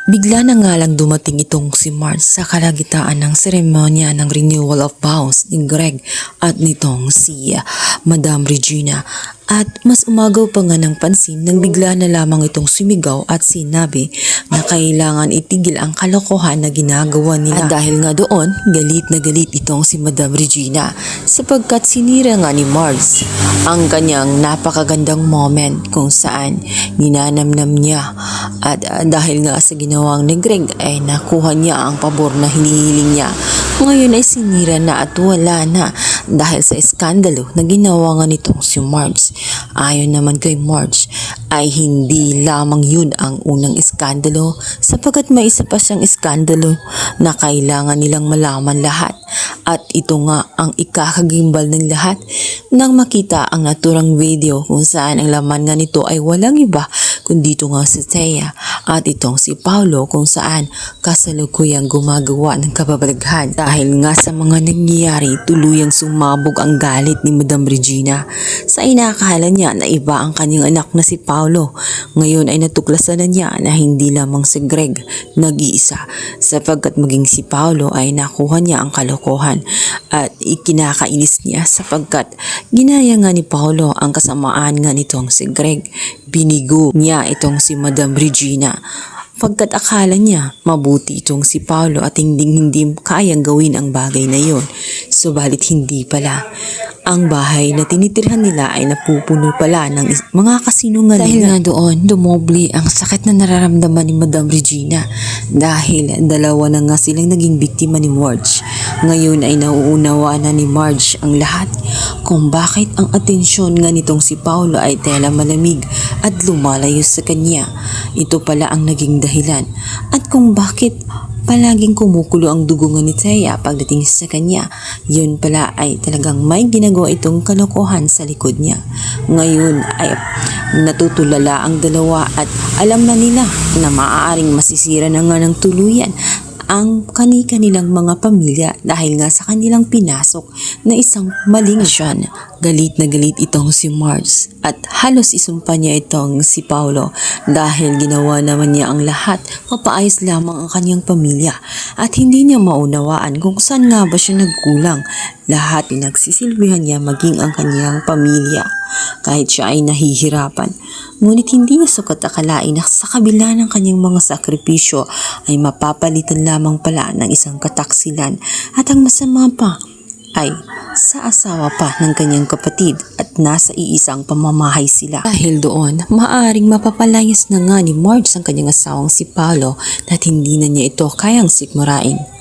Bigla na nga lang dumating itong si Marge sa kalagitnaan ng seremonya ng renewal of vows ni Greg at nitong si Madam Regina. At mas umagaw pa nga ng pansin nang bigla na lamang itong sumigaw at sinabi na kailangan itigil ang kalokohan na ginagawa nila. At dahil nga doon, galit na galit itong si Madam Regina sapagkat sinira nga ni Marge ang kanyang napakagandang moment kung saan ninanamnam niya. At dahil nga sa ginawang ni Greg ay nakuha niya ang pabor na hinihiling niya. Ngayon ay sinira na at wala na dahil sa iskandalo na ginawa nga nitong si Marge. Ayon naman kay Marge ay hindi lamang yun ang unang iskandalo sapagkat may isa pa siyang iskandalo na kailangan nilang malaman lahat. At ito nga ang ikakagimbal ng lahat nang makita ang naturang video kung saan ang laman nga nito ay walang iba kundi ito nga si Thea at itong si Paolo kung saan kasalukuyang gumagawa ng kababalaghan. Dahil nga sa mga nangyayari, tuluyang sumabog ang galit ni Madam Regina sa inakala niya na iba ang kanyang anak na si Paolo. Ngayon ay natuklasan na niya na hindi lamang si Greg nag-iisa sapagkat maging si Paolo ay nakuha niya ang kalokohan at ikinakainis niya sapagkat ginaya nga ni Paolo ang kasamaan nga nitong si Greg. Binigo niya itong si Madam Regina pagkat akala niya mabuti itong si Paolo at hindi kayang gawin ang bagay na yon. Subalit hindi pala. Ang bahay na tinitirhan nila ay napupuno pala ng mga kasinungalingan. Dahil nga doon, dumoble ang sakit na nararamdaman ni Madam Regina dahil dalawa na nga silang naging biktima ni Marge. Ngayon ay nauunawaan na ni Marge ang lahat kung bakit ang atensyon nga nitong si Paolo ay tela malamig at lumalayo sa kanya. Ito pala ang naging dahilan at kung bakit palaging kumukulo ang dugo nga ni Thea pagdating sa kanya. Yun pala ay talagang may ginagawa itong kalokohan sa likod niya. Ngayon ay natutulala ang dalawa at alam na nila na maaaring masisira na nga ng tuluyan ang kani-kanilang mga pamilya dahil nga sa kanilang pinasok na isang maling John. Galit na galit itong si Marge at halos isumpa niya itong si Paolo dahil ginawa naman niya ang lahat papaayos lamang ang kanyang pamilya at hindi niya maunawaan kung saan nga ba siya nagkulang. Lahat pinagsisilbihan niya maging ang kanyang pamilya kahit siya ay nahihirapan. Ngunit hindi niya sukat akalain na sa kabila ng kanyang mga sakripisyo ay mapapalitan lamang pala ng isang kataksilan at ang masama pa ay sa asawa pa ng kanyang kapatid at nasa iisang pamamahay sila. Dahil doon, maaring mapapalayas na nga ni Marge ang kanyang asawang si Paolo at hindi na niya ito kayang sikmurain.